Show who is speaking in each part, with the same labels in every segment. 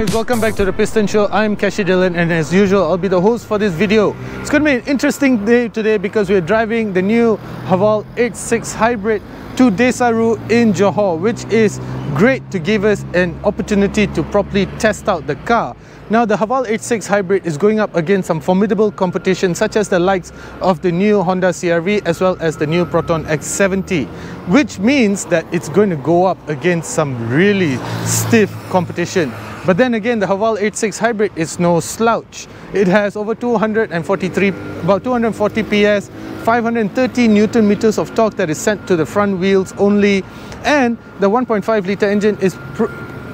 Speaker 1: guys, welcome back to the Piston Show. I'm Kashi Dylan, and as usual I'll be the host for this video. It's going to be an interesting day today because we're driving the new Haval H6 Hybrid to Desaru in Johor, which is great to give us an opportunity to properly test out the car. Now the Haval H6 Hybrid is going up against some formidable competition such as the likes of the new Honda CR-V as well as the new Proton X70, which means that it's going to go up against some really stiff competition. But then again, the Haval H6 Hybrid is no slouch. It has over about 240 PS, 530 Newton meters of torque that is sent to the front wheels only, and the 1.5 litre engine is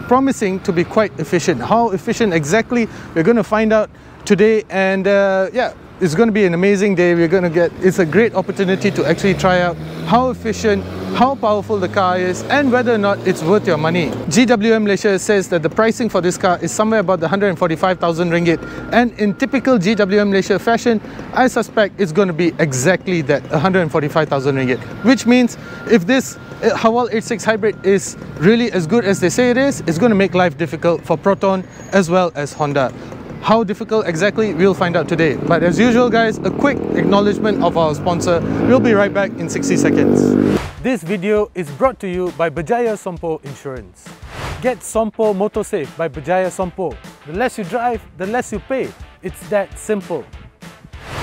Speaker 1: promising to be quite efficient. How efficient exactly, we're going to find out today, and yeah, it's going to be an amazing day. It's a great opportunity to actually try out how efficient, how powerful the car is, and whether or not it's worth your money. GWM Malaysia says that the pricing for this car is somewhere about the 145,000 ringgit, and in typical GWM Malaysia fashion, I suspect it's going to be exactly that, 145,000 ringgit, which means if this Haval H6 Hybrid is really as good as they say it is, it's going to make life difficult for Proton as well as Honda. How difficult exactly, we'll find out today. But as usual guys, a quick acknowledgement of our sponsor. We'll be right back in 60 seconds. This video is brought to you by Berjaya Sompo Insurance. Get Sompo Motosafe by Berjaya Sompo. The less you drive, the less you pay. It's that simple.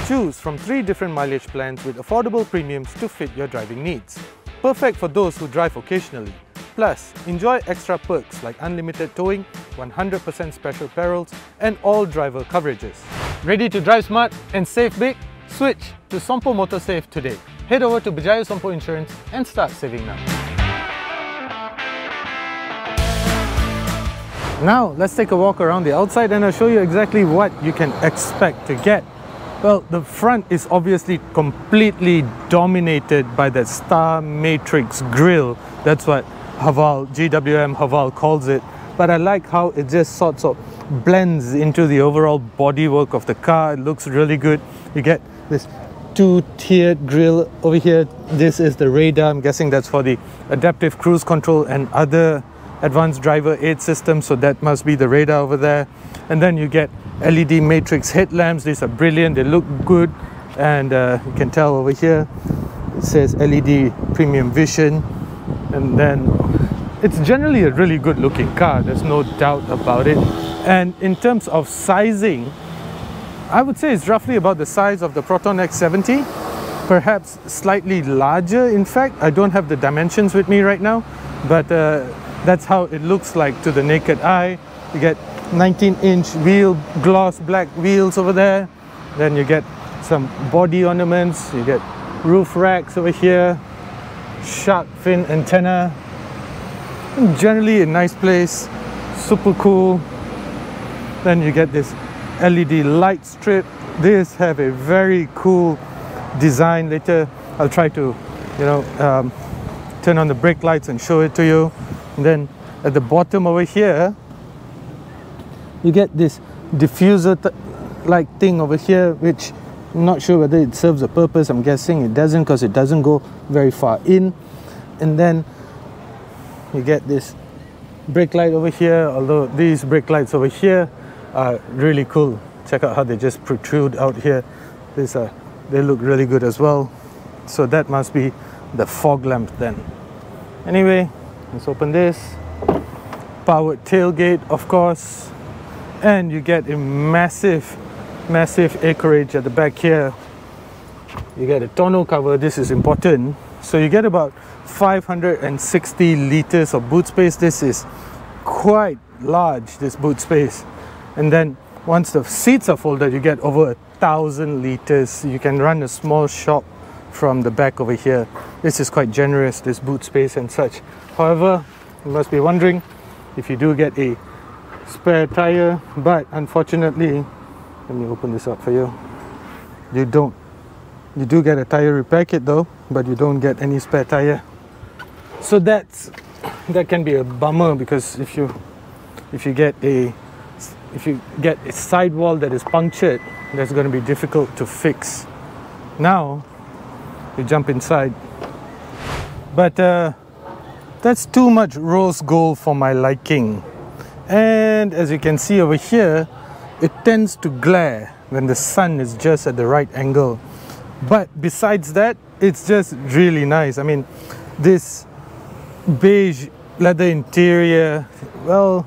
Speaker 1: Choose from 3 different mileage plans with affordable premiums to fit your driving needs. Perfect for those who drive occasionally. Plus, enjoy extra perks like unlimited towing, 100% special perils, and all driver coverages. Ready to drive smart and save big? Switch to Sompo Motosafe today. Head over to Berjaya Sompo Insurance and start saving now. Now, let's take a walk around the outside and I'll show you exactly what you can expect to get. Well, the front is obviously completely dominated by that Star Matrix grille. That's what GWM Haval calls it. But I like how it just sort of blends into the overall bodywork of the car. It looks really good. You get this 2-tiered grille over here. This is the radar. I'm guessing that's for the adaptive cruise control and other advanced driver aid systems. So that must be the radar over there. And then you get LED matrix headlamps. These are brilliant. They look good. And you can tell over here it says LED premium vision. And then it's generally a really good looking car, there's no doubt about it. And in terms of sizing, I would say it's roughly about the size of the Proton X70, perhaps slightly larger. In fact, I don't have the dimensions with me right now, but that's how it looks like to the naked eye. You get 19-inch gloss black wheels over there. Then you get some body ornaments, you get roof racks over here, shark fin antenna. Generally a nice place, super cool. Then you get this LED light strip. These have a very cool design. Later I'll try to turn on the brake lights and show it to you. And then at the bottom over here you get this diffuser like thing over here, which I'm not sure whether it serves a purpose. I'm guessing it doesn't because it doesn't go very far in. And then you get this brake light over here, although these brake lights over here are really cool. Check out how they just protrude out here. They look really good as well. So that must be the fog lamp then. Anyway, let's open this. Powered tailgate, of course. And you get a massive acreage at the back here. You get a tonneau cover. This is important. So you get about 560 liters of boot space. This is quite large, this boot space. And then once the seats are folded, you get over 1,000 liters. You can run a small shop from the back over here. This is quite generous, this boot space and such. However, you must be wondering if you do get a spare tire, but unfortunately, let me open this up for you. You don't. You do get a tire repair kit though, but you don't get any spare tire. So that can be a bummer, because if you get a sidewall that is punctured, that's going to be difficult to fix. Now you jump inside, but that's too much rose gold for my liking. And as you can see over here, it tends to glare when the sun is just at the right angle. But besides that, it's just really nice. I mean, this beige leather interior, well,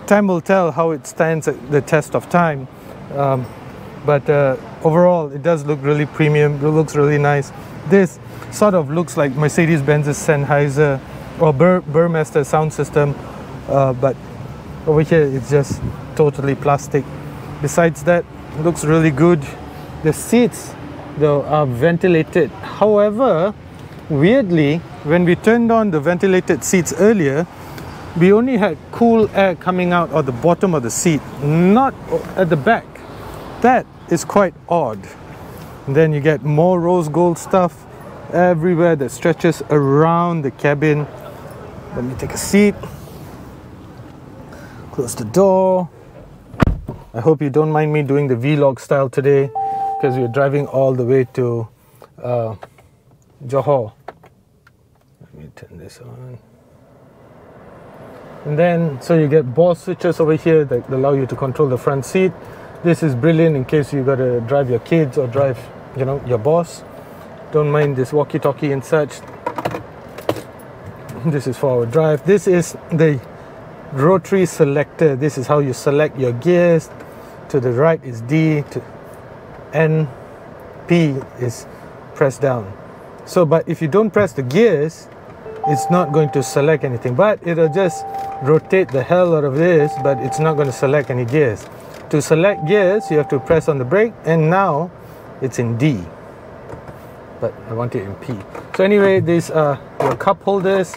Speaker 1: time will tell how it stands at the test of time. But overall, it does look really premium. It looks really nice. This sort of looks like Mercedes-Benz's Sennheiser or Burmester sound system, but over here it's just totally plastic. Besides that, it looks really good. The seats, though, are ventilated. However, weirdly, when we turned on the ventilated seats earlier, we only had cool air coming out of the bottom of the seat, not at the back. That is quite odd. And then you get more rose gold stuff everywhere that stretches around the cabin. Let me take a seat. Close the door. I hope you don't mind me doing the vlog style today, because we're driving all the way to Johor. Let me turn this on. And then, so you get Bose switches over here that allow you to control the front seat. This is brilliant in case you got to drive your kids or drive, you know, your boss. Don't mind this walkie-talkie and such. This is for our drive. This is the rotary selector. This is how you select your gears. To the right is D, to N, P is press down. So, but if you don't press the gears, it's not going to select anything, but it'll just rotate the hell out of this, but it's not going to select any gears. To select gears, you have to press on the brake, and now it's in D, but I want it in P. So anyway, these are your cup holders.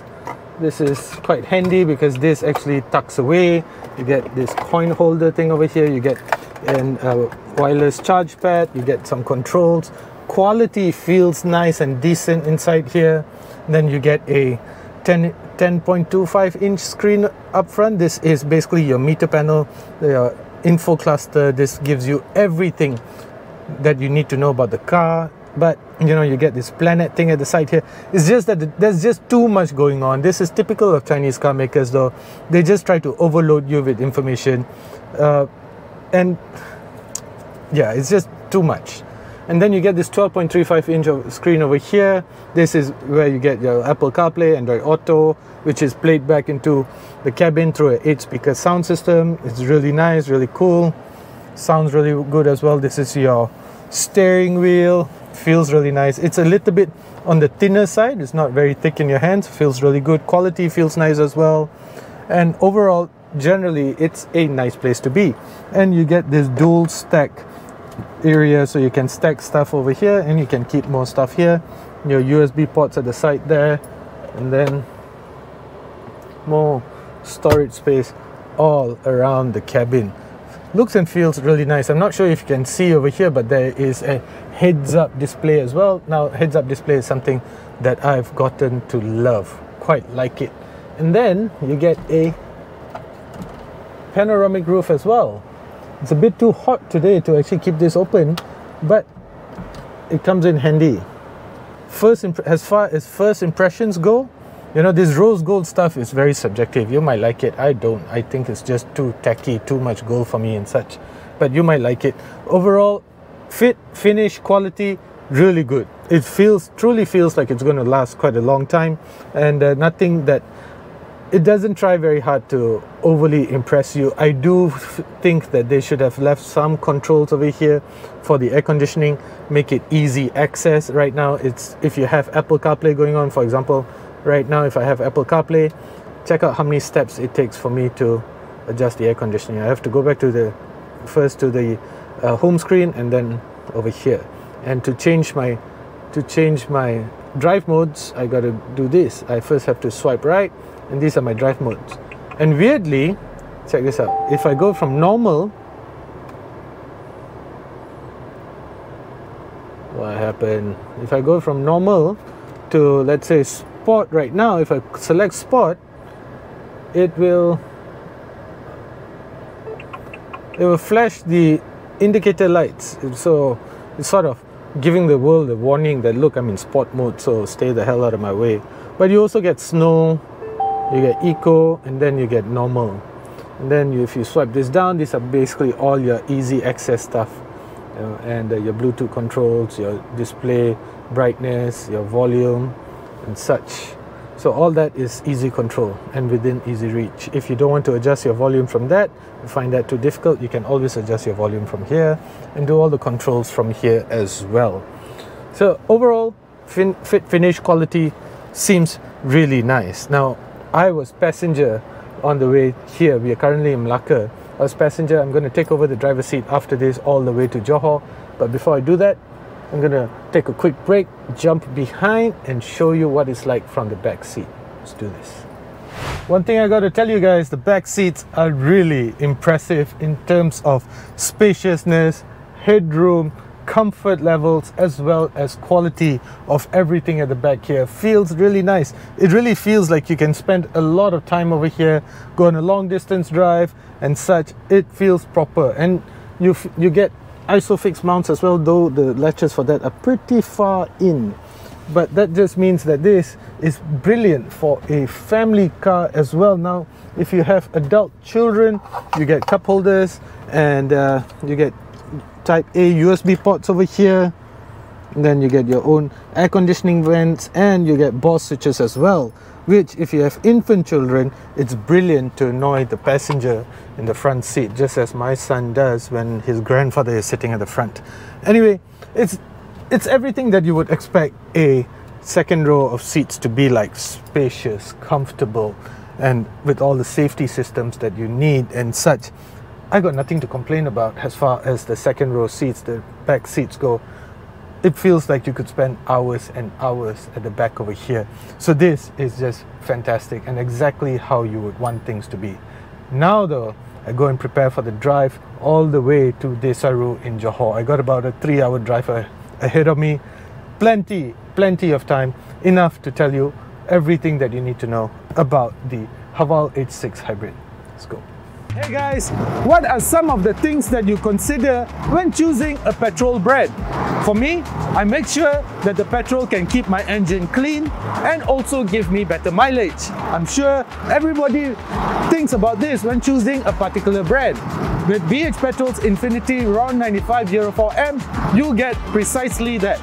Speaker 1: This is quite handy because this actually tucks away. You get this coin holder thing over here. You get a wireless charge pad. You get some controls. Quality feels nice and decent inside here. Then you get a 10.25 inch screen up front. This is basically your meter panel, your info cluster. This gives you everything that you need to know about the car. But you know, you get this planet thing at the side here. It's just that there's just too much going on. This is typical of Chinese car makers, though. They just try to overload you with information, and yeah, it's just too much. And then you get this 12.35 inch screen over here. This is where you get your Apple CarPlay, Android Auto, which is played back into the cabin through an 8-speaker sound system. It's really nice, really cool. Sounds really good as well. This is your steering wheel. Feels really nice. It's a little bit on the thinner side. It's not very thick in your hands. Feels really good. Quality feels nice as well. And overall, generally, it's a nice place to be. And you get this dual stack area, so you can stack stuff over here and you can keep more stuff here. Your USB ports at the side there, and then more storage space all around the cabin. Looks and feels really nice. I'm not sure if you can see over here, but there is a heads-up display as well. Now, heads-up display is something that I've gotten to love, quite like it. And then you get a panoramic roof as well. It's a bit too hot today to actually keep this open, but it comes in handy. As far as first impressions go, you know, this rose gold stuff is very subjective. You might like it. I don't. I think it's just too tacky, too much gold for me and such. But you might like it. Overall, fit, finish, quality, really good. It truly feels like it's going to last quite a long time, and nothing that it doesn't try very hard to overly impress you. I do think that they should have left some controls over here for the air conditioning, make it easy access. Right now, it's if you have Apple CarPlay going on, for example. Right now, if I have Apple CarPlay, check out how many steps it takes for me to adjust the air conditioning. I have to go back to the home screen and then over here. And to change my drive modes, I got to do this. I first have to swipe right, and these are my drive modes. And weirdly, check this out. If I go from normal, what happened? If I go from normal to, let's say, sport right now, if I select sport, it will flash the indicator lights. So it's sort of giving the world a warning that, look, I'm in sport mode, so stay the hell out of my way. But you also get snow, you get eco, and then you get normal. And then if you swipe this down, these are basically all your easy access stuff, and your Bluetooth controls, your display brightness, your volume and such. So all that is easy control and within easy reach. If you don't want to adjust your volume from that, you find that too difficult, you can always adjust your volume from here and do all the controls from here as well. So overall, fit finish quality seems really nice. Now, I was passenger on the way here. We are currently in Malacca. I was passenger. I'm going to take over the driver's seat after this all the way to Johor. But before I do that, I'm going to take a quick break, jump behind and show you what it's like from the back seat. Let's do this. One thing I got to tell you guys, the back seats are really impressive in terms of spaciousness, headroom, comfort levels, as well as quality of everything at the back here. Feels really nice. It really feels like you can spend a lot of time over here, go on a long distance drive and such. It feels proper, and you get ISOFIX mounts as well, though the latches for that are pretty far in. But that just means that this is brilliant for a family car as well. Now, if you have adult children, you get cup holders, and you get Type A USB ports over here. And then you get your own air conditioning vents, and you get BOS switches as well, which if you have infant children, it's brilliant to annoy the passenger in the front seat, just as my son does when his grandfather is sitting at the front. Anyway, it's everything that you would expect a second row of seats to be like: spacious, comfortable, and with all the safety systems that you need and such. I got nothing to complain about as far as the second row seats, the back seats go. It feels like you could spend hours and hours at the back over here. So this is just fantastic and exactly how you would want things to be. Now though, I go and prepare for the drive all the way to Desaru in Johor. I got about a 3-hour drive ahead of me. Plenty of time, enough to tell you everything that you need to know about the Haval H6 Hybrid. Let's go. Hey guys, what are some of the things that you consider when choosing a petrol brand? For me, I make sure that the petrol can keep my engine clean and also give me better mileage. I'm sure everybody thinks about this when choosing a particular brand. With BH Petrol's Infinity RON 95 Euro 4M, you get precisely that.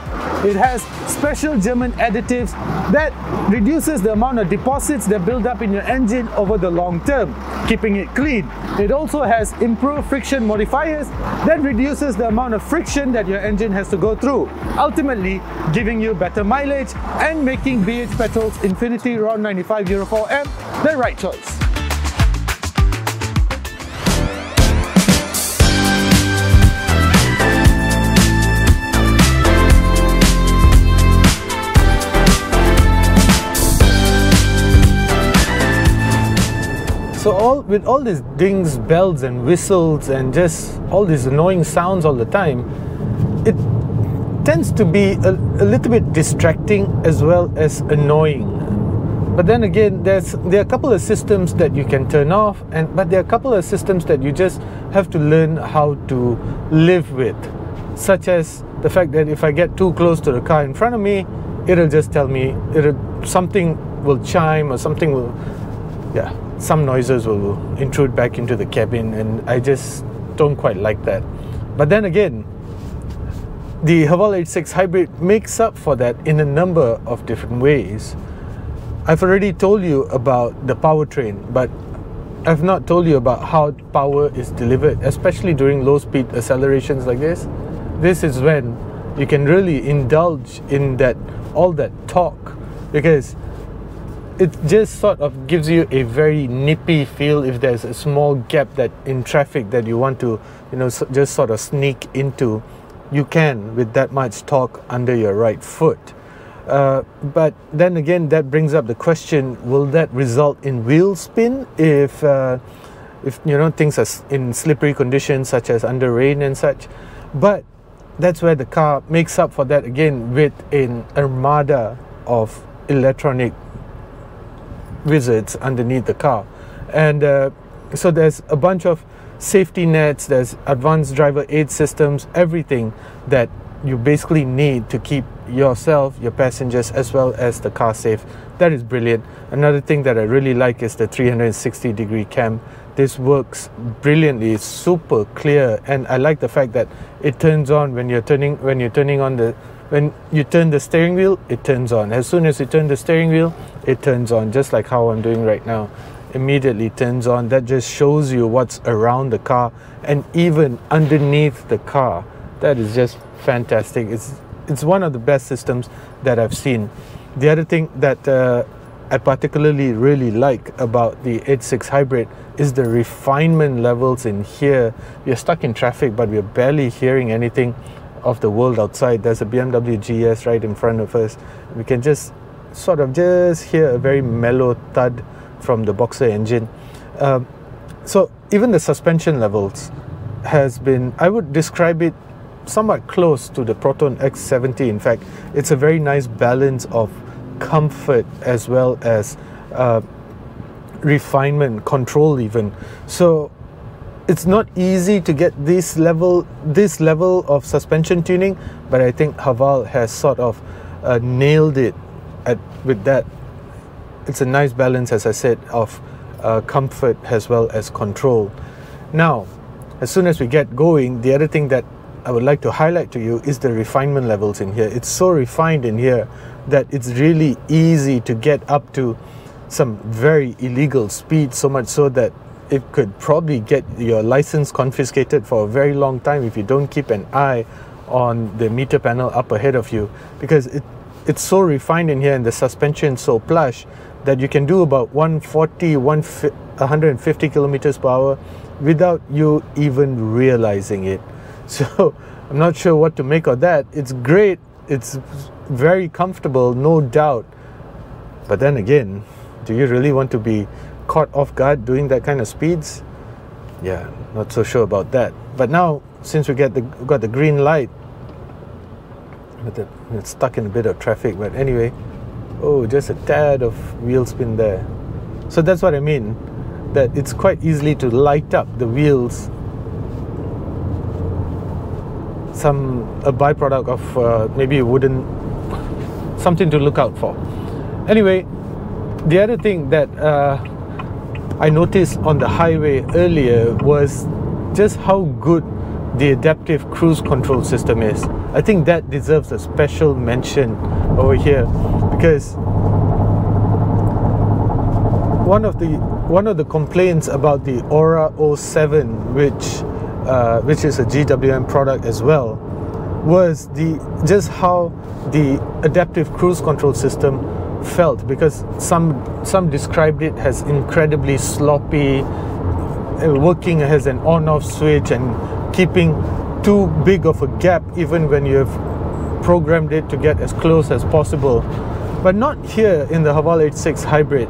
Speaker 1: It has special German additives that reduces the amount of deposits that build up in your engine over the long term, keeping it clean. It also has improved friction modifiers that reduces the amount of friction that your engine has to go through, ultimately giving you better mileage and making BH Petrol's Infinity RON 95 Euro 4M the right choice. So with all these dings, bells and whistles and just all these annoying sounds all the time, it tends to be a little bit distracting as well as annoying. But then again, there are a couple of systems that you can turn off, but there are a couple of systems that you just have to learn how to live with, such as the fact that if I get too close to the car in front of me, it'll just tell me, something will chime or something will, some noises will intrude back into the cabin, and I just don't quite like that. But then again, the Haval H6 Hybrid makes up for that in a number of different ways. I've already told you about the powertrain, but I've not told you about how power is delivered, especially during low speed accelerations like this. This is when you can really indulge in all that torque, because it just sort of gives you a very nippy feel. If there's a small gap that in traffic that you want to, just sort of sneak into, you can with that much torque under your right foot. But then again, that brings up the question: will that result in wheel spin if things are in slippery conditions such as under rain and such? But that's where the car makes up for that again with an armada of electronic wizards underneath the car. And so there's a bunch of safety nets, there's advanced driver aid systems, everything that you basically need to keep yourself, your passengers, as well as the car safe. That is brilliant. Another thing that I really like is the 360-degree cam this works brilliantly. It's super clear, and I like the fact that it turns on when you turn the steering wheel, it turns on. As soon as you turn the steering wheel, it turns on, just like how I'm doing right now. Immediately turns on. That just shows you what's around the car and even underneath the car. That is just fantastic. It's one of the best systems that I've seen. The other thing that I particularly really like about the H6 Hybrid is the refinement levels in here. We're stuck in traffic, but we're barely hearing anything of the world outside. There's a BMW GS right in front of us. We can just sort of just hear a very mellow thud from the Boxer engine. So even the suspension levels has been, I would describe it somewhat close to the Proton X70. In fact, it's a very nice balance of comfort as well as refinement, control even. So it's not easy to get this level of suspension tuning, but I think Haval has sort of nailed it with that. It's a nice balance, as I said, of comfort as well as control. Now, as soon as we get going, the other thing that I would like to highlight to you is the refinement levels in here. It's so refined in here that it's really easy to get up to some very illegal speeds, so much so that it could probably get your license confiscated for a very long time if you don't keep an eye on the meter panel up ahead of you, because it's so refined in here and the suspension so plush that you can do about 150 kilometers per hour without you even realizing it. So I'm not sure what to make of that. It's great, it's very comfortable, no doubt, but then again, do you really want to be caught off guard doing that kind of speeds? Yeah, not so sure about that. But now, since we got the green light, it's stuck in a bit of traffic, but anyway, oh, just a tad of wheel spin there. So that's what I mean, that it's quite easily to light up the wheels. A byproduct of maybe something to look out for. Anyway, the other thing that I noticed on the highway earlier was just how good the adaptive cruise control system is. I think that deserves a special mention over here, because one of the complaints about the Aura 07, which is a GWM product as well, was just how the adaptive cruise control system felt, because some described it as incredibly sloppy, working as an on-off switch and keeping too big of a gap even when you have programmed it to get as close as possible. But not here in the Haval H6 Hybrid.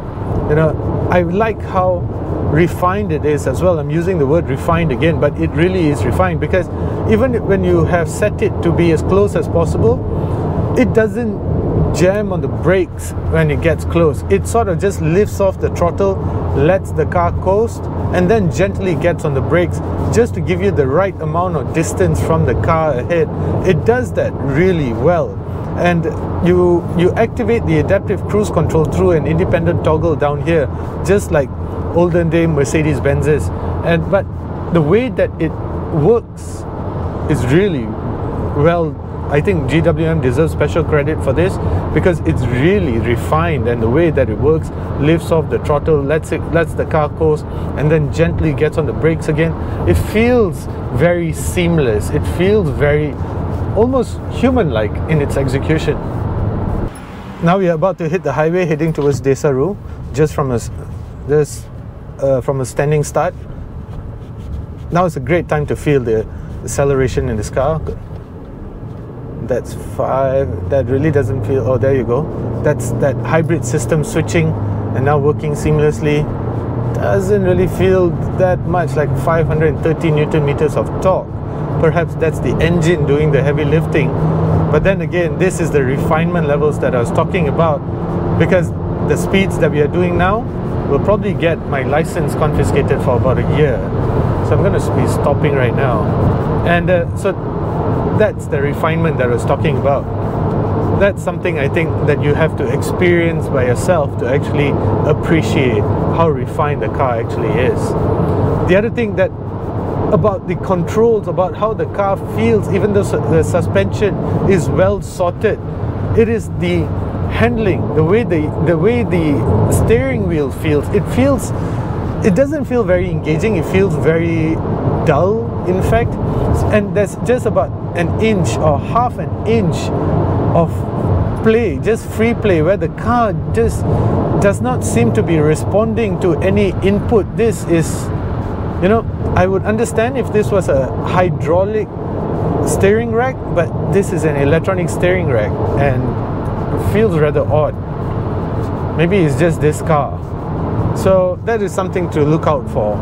Speaker 1: You know, I like how refined it is as well. I'm using the word refined again, but it really is refined, because even when you have set it to be as close as possible, it doesn't jam on the brakes when it gets close. It sort of just lifts off the throttle, lets the car coast, and then gently gets on the brakes just to give you the right amount of distance from the car ahead. It does that really well. And you activate the adaptive cruise control through an independent toggle down here, just like olden day Mercedes-Benzes. But the way that it works is really well. I think GWM deserves special credit for this, because it's really refined, and the way that it works, lifts off the throttle, lets the car coast, and then gently gets on the brakes again. It feels very seamless. It feels very almost human-like in its execution. Now we are about to hit the highway heading towards Desaru, just from a standing start. Now it's a great time to feel the acceleration in this car. That's 5. That really doesn't feel. Oh, there you go. That's that hybrid system switching and now working seamlessly. Doesn't really feel that much, like 530 Newton meters of torque. Perhaps that's the engine doing the heavy lifting. But then again, this is the refinement levels that I was talking about, because the speeds that we are doing now will probably get my license confiscated for about a year. So I'm going to be stopping right now. And so that's the refinement that I was talking about. that's something I think that you have to experience by yourself to actually appreciate how refined the car actually is. The other thing that about the controls, about how the car feels, even though the suspension is well sorted, it is the handling, the way the steering wheel feels. It doesn't feel very engaging. It feels very dull, in fact. And there's just about an inch or half an inch of play, just free play, where the car just does not seem to be responding to any input. This is, you know, I would understand if this was a hydraulic steering rack, but this is an electronic steering rack and it feels rather odd. Maybe it's just this car. So that is something to look out for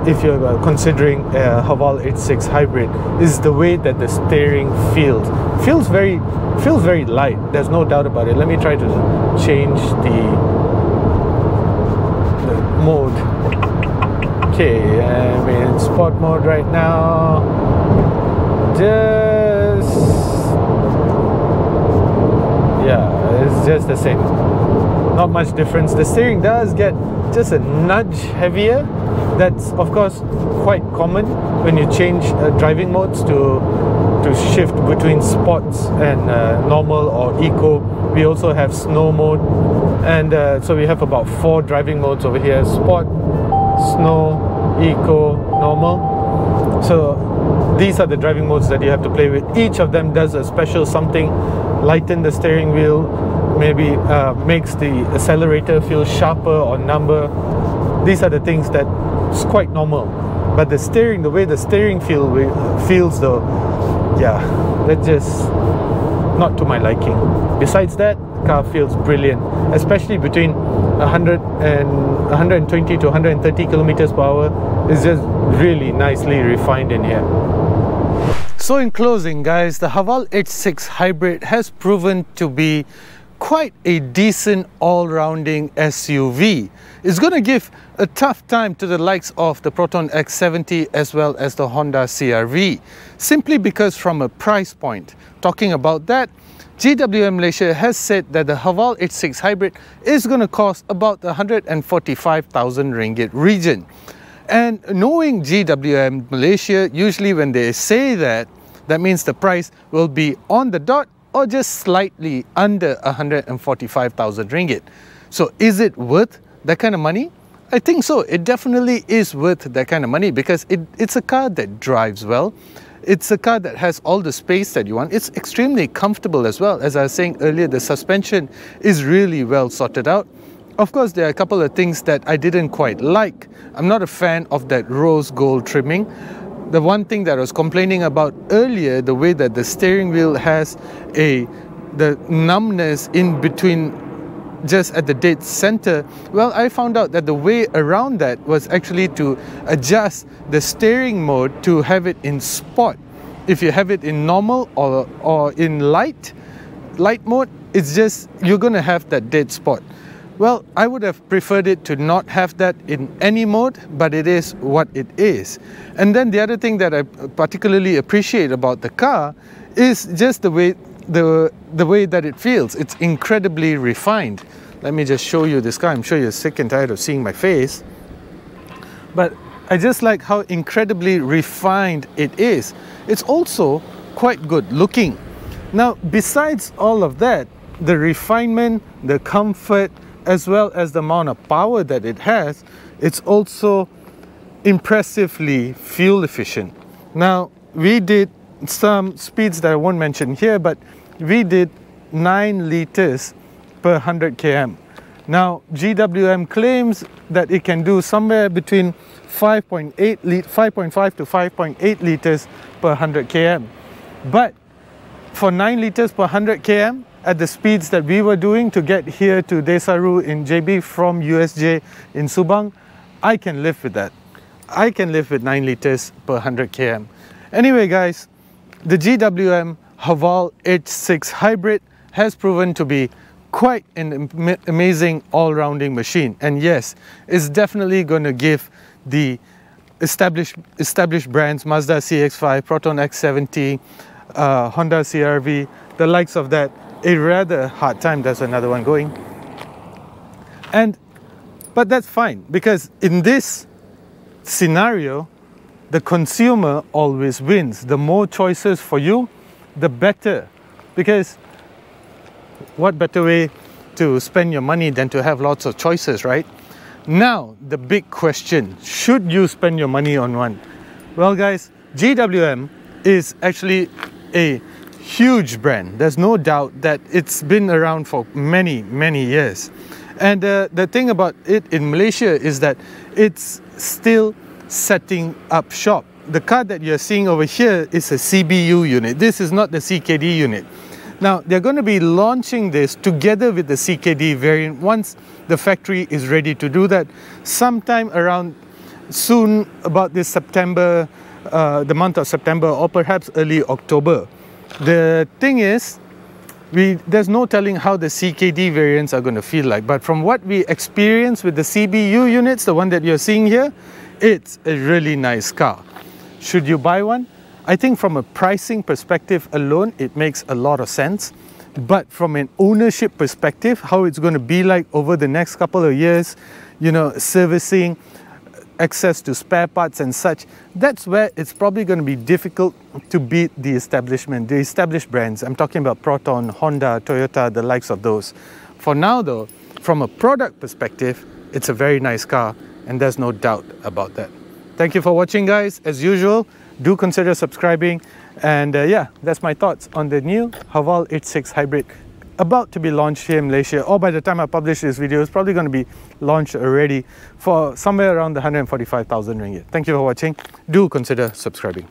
Speaker 1: if you're considering a Haval H6 Hybrid, is the way that the steering feels. Feels very light, there's no doubt about it. Let me try to change the mode. Okay, I'm in sport mode right now. Yeah, it's just the same. Not much difference. The steering does get just a nudge heavier. That's of course quite common when you change driving modes to shift between sports and normal or eco. We also have snow mode, and so we have about 4 driving modes over here: sport, snow, eco, normal. So these are the driving modes that you have to play with. Each of them does a special something. Lighten the steering wheel, maybe makes the accelerator feel sharper or number. These are the things that is quite normal. But the steering, the way the steering feels though, yeah, that's just not to my liking. Besides that, the car feels brilliant, especially between 120 to 130 kilometers per hour. Is just really nicely refined in here. So in closing, guys, the Haval H6 Hybrid has proven to be quite a decent all-rounding SUV. It's going to give a tough time to the likes of the Proton X70 as well as the Honda CR-V, simply because from a price point, talking about that, GWM Malaysia has said that the Haval H6 Hybrid is going to cost about the 145,000 ringgit region. And knowing GWM Malaysia, usually when they say that, that means the price will be on the dot or just slightly under 145,000 ringgit. So is it worth that kind of money? I think so. It definitely is worth that kind of money because it's a car that drives well. It's a car that has all the space that you want. It's extremely comfortable as well. As I was saying earlier, the suspension is really well sorted out. Of course, there are a couple of things that I didn't quite like. I'm not a fan of that rose gold trimming. The one thing that I was complaining about earlier, the way that the steering wheel has the numbness in between just at the dead center, well, I found out that the way around that was actually to adjust the steering mode to have it in sport. If you have it in normal or in light mode, it's just, you're going to have that dead spot. Well, I would have preferred it to not have that in any mode, but it is what it is. And then the other thing that I particularly appreciate about the car is just the way that it feels. It's incredibly refined. Let me just show you this car. I'm sure you're sick and tired of seeing my face. But I just like how incredibly refined it is. It's also quite good looking. Now, besides all of that, the refinement, the comfort, as well as the amount of power that it has, it's also impressively fuel efficient. Now, we did some speeds that I won't mention here, but we did 9 liters per 100 km. Now, GWM claims that it can do somewhere between 5.5 to 5.8 liters per 100 km. But for 9 liters per 100 km, at the speeds that we were doing to get here to Desaru in JB from USJ in Subang, I can live with that. I can live with 9 liters per 100 km. Anyway, guys, the GWM Haval H6 Hybrid has proven to be quite an amazing all-rounding machine. And yes, it's definitely going to give the established brands, Mazda CX-5, Proton X70, Honda CR-V, the likes of that, a rather hard time. There's another one going. But that's fine, because in this scenario, the consumer always wins. The more choices for you, the better. Because what better way to spend your money than to have lots of choices, right? Now, the big question, should you spend your money on one? Well guys, GWM is actually a huge brand. There's no doubt that it's been around for many, many years. And the thing about it in Malaysia is that it's still setting up shop. The car that you're seeing over here is a CBU unit. This is not the CKD unit. Now, they're going to be launching this together with the CKD variant once the factory is ready to do that, sometime around soon, about this September, the month of September, or perhaps early October. The thing is, there's no telling how the CKD variants are going to feel like, but from what we experience with the CBU units, the one that you're seeing here, it's a really nice car. Should you buy one? I think from a pricing perspective alone, it makes a lot of sense. But from an ownership perspective, how it's going to be like over the next couple of years, you know, servicing, access to spare parts and such, that's where it's probably going to be difficult to beat the established brands. I'm talking about Proton, Honda, Toyota, the likes of those. For now though, from a product perspective, it's a very nice car, and there's no doubt about that. Thank you for watching guys. As usual, do consider subscribing, and yeah, that's my thoughts on the new Haval H6 Hybrid, about to be launched here in Malaysia, or by the time I publish this video, it's probably going to be launched already, for somewhere around the 145,000 ringgit. Thank you for watching. Do consider subscribing.